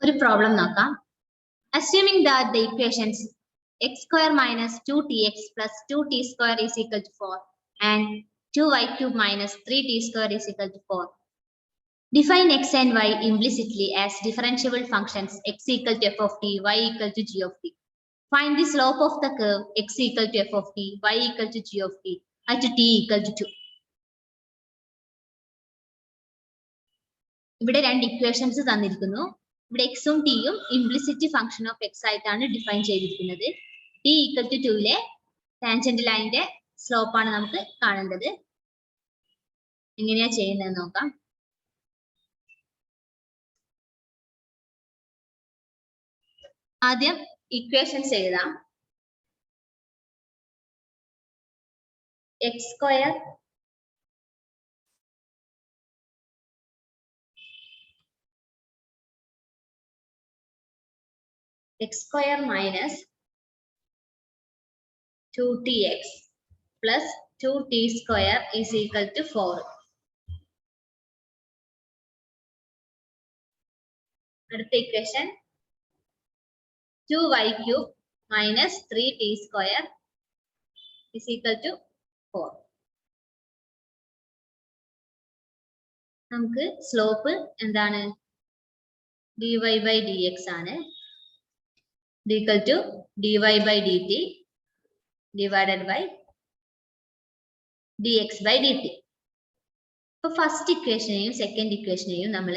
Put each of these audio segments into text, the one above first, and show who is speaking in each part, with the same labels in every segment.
Speaker 1: ഒരു പ്രോബ്ലം നോക്കാം. Assuming that the equations x square minus 2tx plus 2t square is equal to 4 and 2y cube minus 3t square is equal to 4. Define x and y implicitly as differentiable functions x equal to f of t, y equal to g of t. Find the slope of the curve x equal to f of t, y equal to g of t at t equal to 2. ഇവിടെ രണ്ട് equations തന്നിരിക്കുന്നു. ഇവിടെ എക്സും ടിയും implicit function of X ആയിട്ടാണ് define ചെയ്തിരിക്കുന്നത്. T equal to 2 tangent ലൈനിന്റെ slope ആണ് നമുക്ക് കാണേണ്ടത്. എങ്ങനെയാ ചെയ്യുന്നത് നോക്കാം. ആദ്യം ഇക്വേഷൻസ് എഴുതാം. X square x square minus 2tx plus 2t square is equal to 4. അടുത്ത equation 2y cube minus 3t square is equal to 4. നമുക്ക് സ്ലോപ്പ് എന്താണ്? dy by dx ആണ്. equal to dy by dt divided by dx by dt. ഇപ്പൊ first ഇക്വേഷനെയും second ഇക്വേഷനെയും നമ്മൾ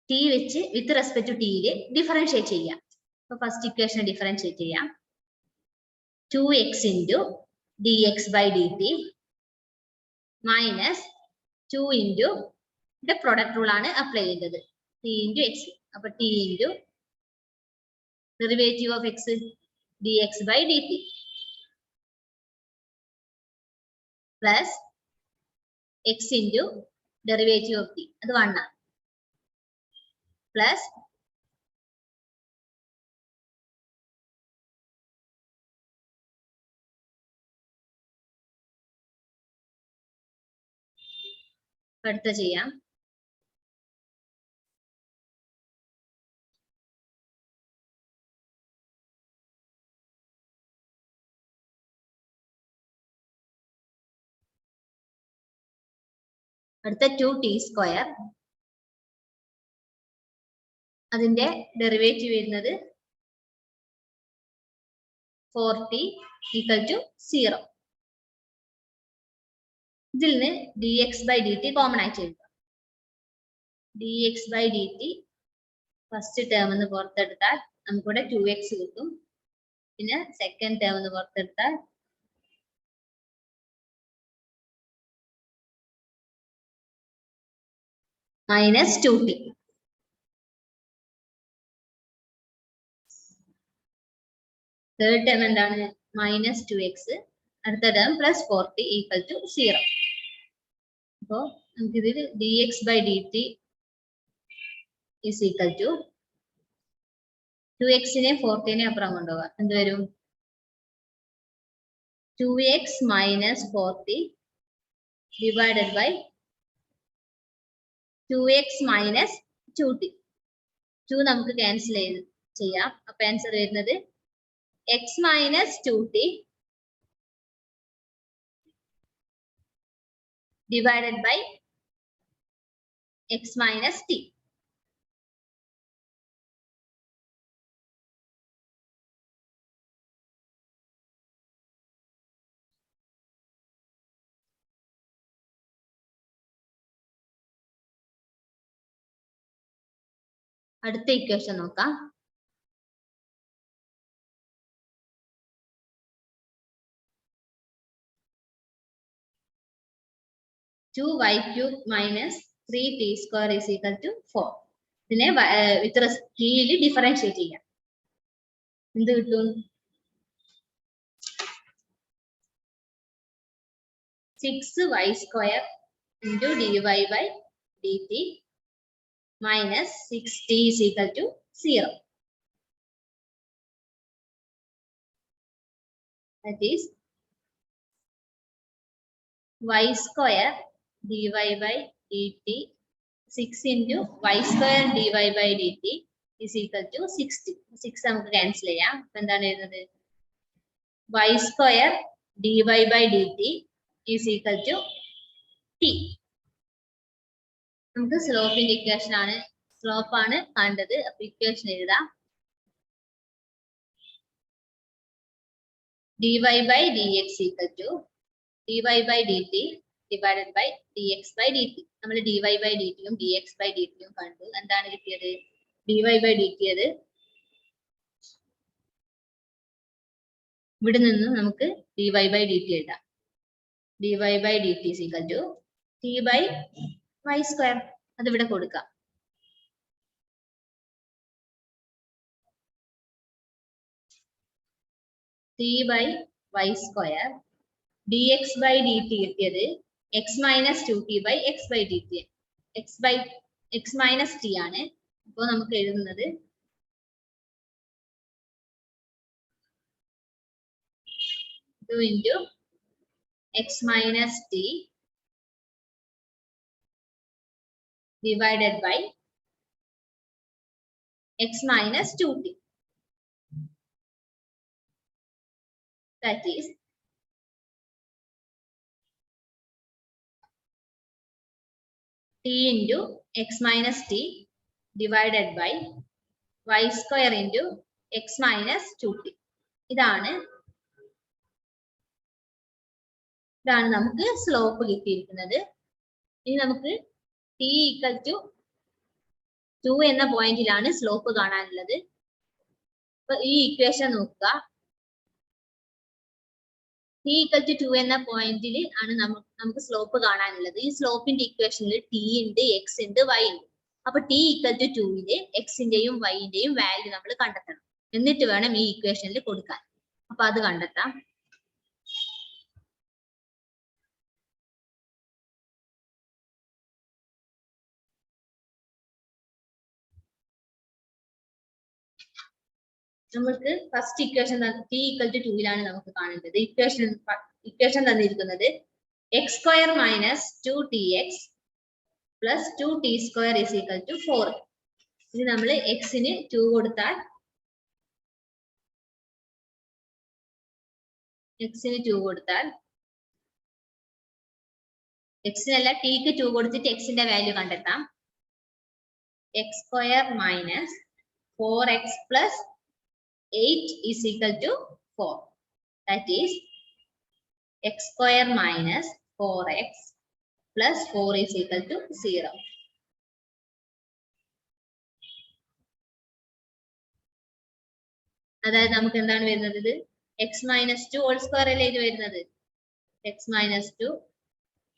Speaker 1: t വെച്ച് with respect to ടിയിൽ differentiate ചെയ്യാം. ഇപ്പൊ ഫസ്റ്റ് ഇക്വേഷൻ ഡിഫറൻഷിയേറ്റ് ചെയ്യാം. 2x into dx by dt minus 2 into the product rule ആണ് apply ചെയ്തത്. t into x. അപ്പൊ t into derivative of x dx by dt plus x into derivative of t അത് 1 ആണ് plus അടുത്ത ചെയ്യാം. അടുത്ത 2t square അതിന്റെ derivative വരുന്നത് 4t ഈക്വൽ ടു 0. ഇതിൽ നിന്ന് dx by dt കോമൺ ആയിട്ട് എഴുതാം. dx by dt first term എന്ന് പുറത്തെടുത്താൽ നമുക്കിവിടെ 2x കിട്ടും. പിന്നെ സെക്കൻഡ് ടേം എന്ന് പുറത്തെടുത്താൽ minus 2t. തേർഡ് ടേം എന്താണ്? minus 2x. അടുത്ത term plus 4t equal to 0. അപ്പോ നമുക്കിതിൽ dx by dt is equal to 2x നെ 4t നെ അപ്പുറം കൊണ്ടുപോകാം. എന്ത് വരും? 2x minus 4t divided by 2x minus 2t. 2 നമുക്ക് ക്യാൻസൽ ചെയ്യാം. അപ്പൊ ആൻസർ വരുന്നത് x minus 2t divided by x minus t. അടുത്ത ഇക്വേഷൻ നോക്കാം. Two y cube minus 3t square is equal to 4. ഇതിനെ വിത്ത് ടിയിൽ ഡിഫറൻഷിയേറ്റ് ചെയ്യാം. എന്ത് കിട്ടും? 6y square into dy by dt minus 6t is equal to 0. That is y square dy by dt 6 into y square dy by dt is equal to 60. 6 നമുക്ക് cancel ചെയ്യാം. അപ്പൊ എന്താണ് എഴുതുന്നത്? y square dy by dt is equal to t. നമുക്ക് സ്ലോപ്പിന്റെ equation ആണ്, slope ആണ് കണ്ടത്. അപ്പൊ ഇക്വേഷൻ എഴുതാം. dy by dx equal to dy by dt divided by dx by dt. നമ്മൾ dy by dt യും dx by dt യും കണ്ടു. എന്താണ് കിട്ടിയത്? dy by dt അത് ഇവിടെ നിന്ന് നമുക്ക് dy by dt എഴുതാം. dy by dt is equal to t by y square. അത് ഇവിടെ കൊടുക്കാം. t by y square dx by dt കിട്ടിയത് x minus 2t by x by dt. x minus t ആണ്. അപ്പോൾ നമുക്ക് എഴുതുന്നത് into x minus t divided by x minus 2t. That is t into x minus t divided by y square into x minus 2t. ഇതാണ് നമുക്ക് slope കിട്ടിയിരിക്കുന്നത്. ഇനി നമുക്ക് t equal to 2 എന്ന പോയിന്റിലാണ് സ്ലോപ്പ് കാണാനുള്ളത്. അപ്പൊ ഈ ഇക്വേഷൻ നോക്കുക. t equal to 2 എന്ന പോയിന്റിൽ ആണ് നമുക്ക് സ്ലോപ്പ് കാണാനുള്ളത്. ഈ സ്ലോപ്പിന്റെ ഇക്വേഷനിൽ t ഉണ്ട്, x ഉണ്ട്, y ഉണ്ട്. അപ്പൊ t equal to 2 x ന്റെയും y ന്റെയും വാല്യൂ നമ്മൾ കണ്ടെത്തണം. എന്നിട്ട് വേണം ഈ ഇക്വേഷനിൽ കൊടുക്കാൻ. അപ്പൊ അത് കണ്ടെത്താം. നമുക്ക് first equation t equal to 2 നമുക്ക് കാണേണ്ടത്. ഇക്വേഷൻ തന്നിരിക്കുന്നത് x square minus 2tx plus 2t square is equal to 4. ഇത് നമ്മൾ x ന് 2 കൊടുത്താൽ x നല്ല t ക്ക് 2 കൊടുത്തിട്ട് x ന്റെ വാല്യൂ കണ്ടെത്താം. x square minus 4x plus 8 is equal to 4. That is x square minus 4x plus 4 is equal to 0. അതായത് നമുക്ക് എന്താണ് വരുന്നത്? ഇത് x minus 2 whole square അല്ലേ ഇത് വരുന്നത്? x minus 2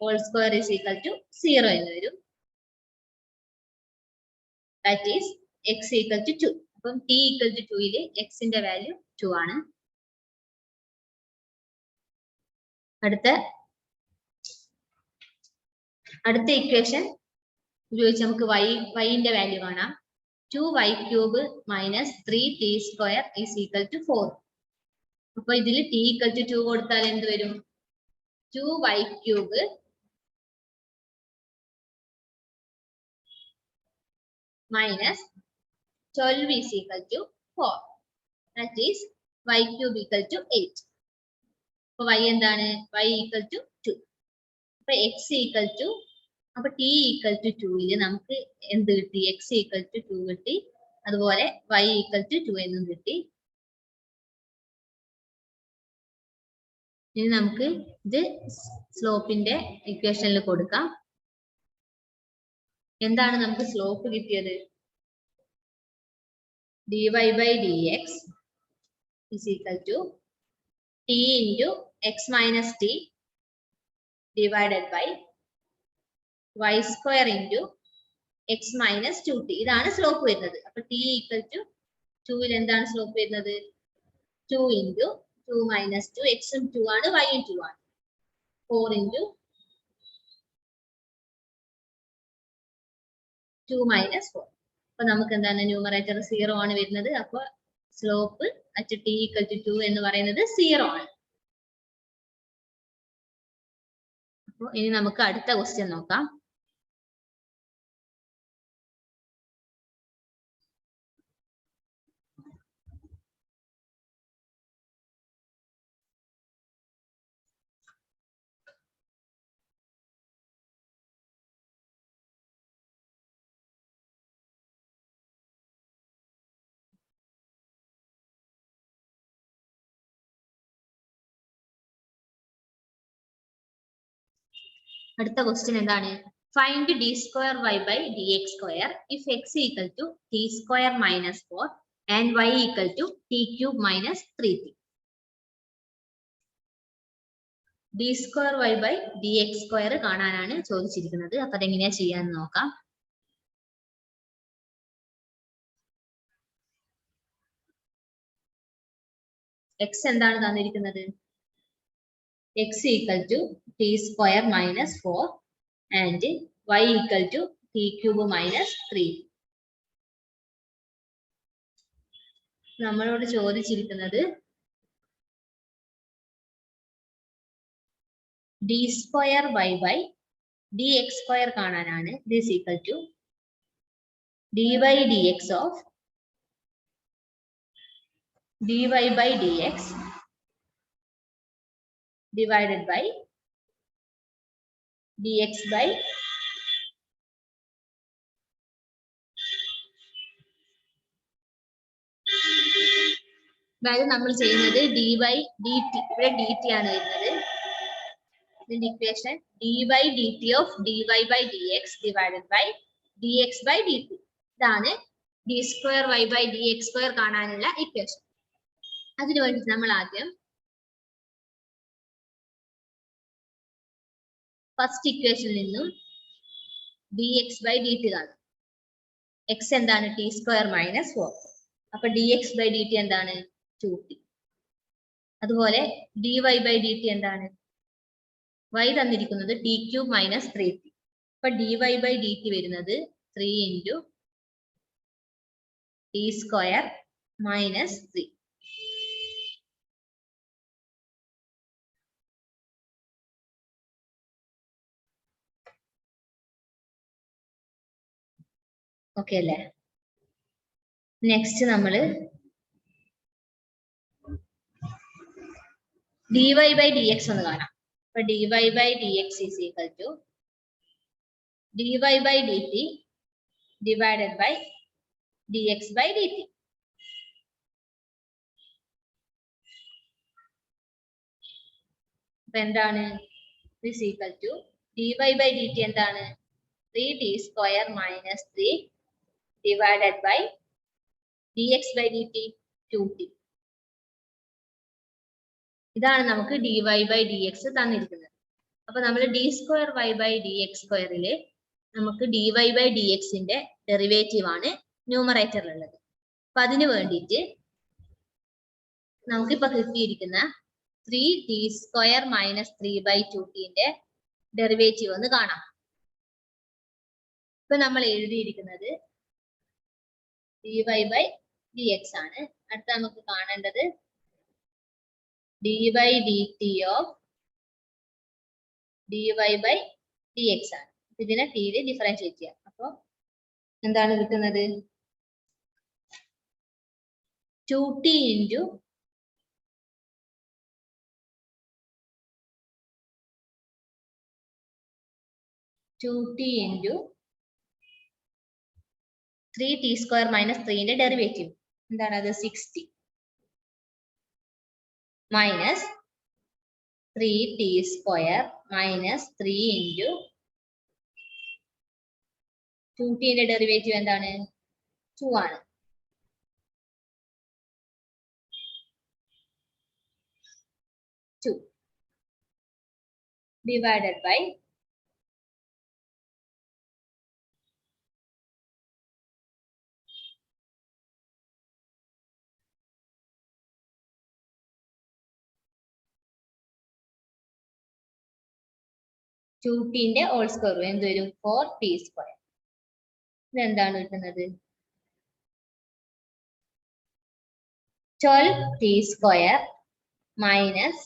Speaker 1: whole square is equal to 0 എന്ന് വരും. That is x equal to 2. അപ്പം t equal to 2 ല് x ന്റെ വാല്യൂ 2 ആണ്. അടുത്ത ഇക്വേഷൻ ഉപയോഗിച്ച് നമുക്ക് y ന്റെ വാല്യൂ കാണാം. 2y cube minus 3t square is equal to 4. അപ്പൊ ഇതിൽ t equal to 2 കൊടുത്താൽ എന്ത് വരും? 2y cube minus 12 is equal to 4. That is y cube equal to 8. അപ്പൊ y എന്താണ്? y equal to 2. അപ്പൊ x equal to, അപ്പൊ t equal to 2 ല് നമുക്ക് എന്ത് കിട്ടി? x equal to 2 കിട്ടി. അതുപോലെ y equal to 2 എന്നും കിട്ടി. ഇനി നമുക്ക് ഇത് സ്ലോപ്പിന്റെ ഇക്വേഷനിൽ കൊടുക്കാം. എന്താണ് നമുക്ക് സ്ലോപ്പ് കിട്ടിയത്? dy by dx is equal to t into x minus t divided by y square into x minus 2t. ഇതാണ് സ്ലോപ്പ് വരുന്നത്. അപ്പൊ t equal to 2 ൽ എന്താണ് സ്ലോപ്പ് വരുന്നത്? 2 into 2 minus 2, x ഉം 2 ആണ്, y ഉം 2 ആണ്. 4 into 2 minus 4. അപ്പൊ നമുക്ക് എന്താണ്? ന്യൂമറേറ്റർ 0 ആണ് വരുന്നത്. അപ്പൊ slope at t equal to 2 എന്ന് പറയുന്നത് 0 ആണ്. അപ്പൊ ഇനി നമുക്ക് അടുത്ത ക്വസ്റ്റ്യൻ നോക്കാം. അടുത്ത ക്വസ്റ്റ്യൻ എന്താണ്? Find d square y by dx square if x equal to t square minus 4 and y equal to t cube minus 3t. d square y by dx square കാണാനാണ് ചോദിച്ചിരിക്കുന്നത്. അപ്പൊ അതെങ്ങനെയാ ചെയ്യാന്ന് നോക്കാം. x എന്താണ് തന്നിരിക്കുന്നത്? x equal to t square minus 4 and y equal to t cube minus 3. നമ്മളോട് ചോദിച്ചിരിക്കുന്നത് d square y by dx square കാണാനാണ്. this equal to dy dx of dy by dx divided by dx by അതായത് നമ്മൾ ചെയ്യുന്നത് dy dt, ഇവിടെ dt ആണ് വരുന്നത്. ഇതിന്റെ equation dy dt of dy by dx divided by dx by dt. ഇതാണ് d square y by dx square കാണാനുള്ള equation. അതിനു വേണ്ടി നമ്മൾ ആദ്യം ഫസ്റ്റ് ഇക്വേഷനിൽ നിന്നും dx by dt കാണും. x എന്താണ്? t square minus 4. അപ്പൊ dx by dt എന്താണ്? 2t. അതുപോലെ dy by dt എന്താണ്? y തന്നിരിക്കുന്നത് t cube minus 3t. അപ്പൊ dy by dt വരുന്നത് 3 into t square minus 3. Okay അല്ലേ? നെക്സ്റ്റ് നമ്മള് dy by dx ഒന്ന് കാണാം. അപ്പൊ dy by dx is equal to dy by dt divided by dx by dt. അപ്പൊ എന്താണ്? this equal to dy by dt എന്താണ്? 3t square minus 3 divided by dx by dt 2t. ഇതാണ് നമുക്ക് dy by dx തന്നിരിക്കുന്നത്. അപ്പൊ നമ്മൾ d square y by dx സ്ക്വയറില് നമുക്ക് dy by dx ന്റെ ഡെറിവേറ്റീവ് ആണ് ന്യൂമറേറ്ററിൽ ഉള്ളത്. അപ്പൊ അതിന് വേണ്ടിയിട്ട് നമുക്കിപ്പോ കിട്ടിയിരിക്കുന്ന 3t square minus 3 by 2t ന്റെ ഡെറിവേറ്റീവ് ഒന്ന് കാണാം. ഇപ്പൊ നമ്മൾ എഴുതിയിരിക്കുന്നത് dy by dx ആണ്. അടുത്ത നമുക്ക് കാണേണ്ടത് dy dt of dy by dx ആണ്. ഇതിനെ t യിൽ ഡിഫറൻഷിയേറ്റ് ചെയ്യാം. അപ്പൊ എന്താണ് കിട്ടുന്നത്? 2t into 3t square minus 3 ന്റെ ഡെറിവേറ്റീവ് എന്താണ്? അത് 60 minus 3t square minus 3 into 2t ന്റെ ഡെറിവേറ്റീവ് എന്താണ്? 2 ആണ്. divided by 2t ന്റെ ഹോൾ സ്ക്വയർ എന്ത് വരും? 4t square. ഇതെന്താണ് കിട്ടുന്നത്? 12t square minus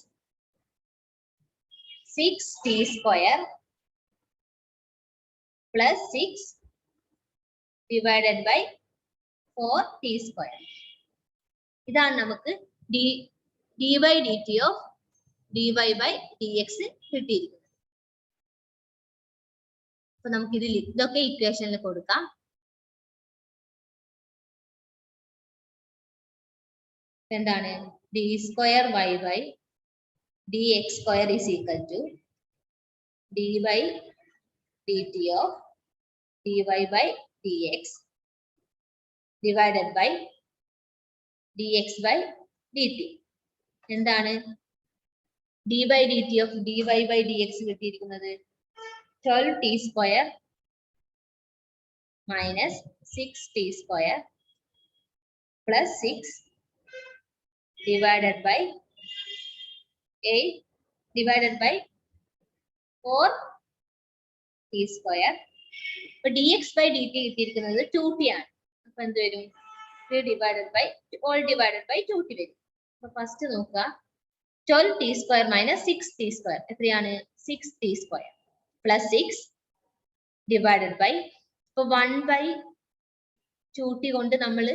Speaker 1: 6t square plus 6 divided by 4t square. ഇതാണ് നമുക്ക് dy dt of dy by dx കിട്ടിയിരിക്കുന്നത്. അപ്പൊ നമുക്ക് ഇതിൽ ഇതൊക്കെ ഇക്വേഷനിൽ കൊടുക്കാം. എന്താണ്? d square y by dx square is equal to dy dt of dy by dx divided by dx by dt. എന്താണ് d by dt of dy by dx കിട്ടിയിരിക്കുന്നത് 12t square minus 6t square plus 6 divided by 8 divided by 4t square. അപ്പോൾ dx by dt കിട്ടിയിരിക്കുന്നത് 2t ആണ്. അപ്പൊ എന്ത് വരും? 3 divided by all divided by 2t വരും. അപ്പൊ ഫസ്റ്റ് നോക്കുക 12t square minus 6t square എത്രയാണ്? 6t square plus 6 divided by ഇപ്പൊ 1 by 2t കൊണ്ട് നമ്മൾ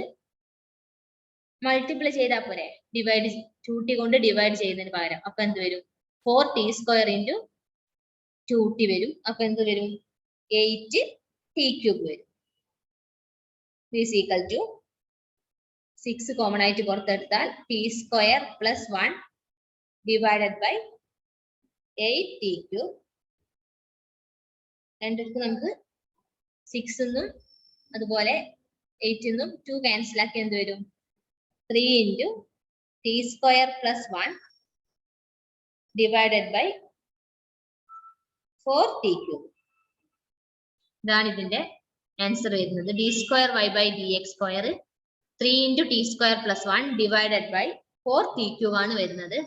Speaker 1: മൾട്ടിപ്ലൈ ചെയ്താൽ പോരെ, ഡിവൈഡ് 2t കൊണ്ട് ഡിവൈഡ് ചെയ്യുന്നതിന് പകരം. അപ്പൊ എന്ത് വരും? 4t square into 2t വരും. അപ്പൊ എന്ത് വരും? 8t cube വരും. is equal to 6 കോമൺ ആയിട്ട് പുറത്തെടുത്താൽ t square plus 1 divided by 8t cube. രണ്ടിടത്ത് നമുക്ക് 6 എന്നും അതുപോലെ 8 എന്നും 2 ക്യാൻസൽ ആക്കി എന്ത് വരും? 3 into t square plus 1 divided by 4t cube. ഇതാണ് ഇതിന്റെ ആൻസർ വരുന്നത്. d square y by dx square 3 into t square plus 1 divided by 4t cube ആണ് വരുന്നത്.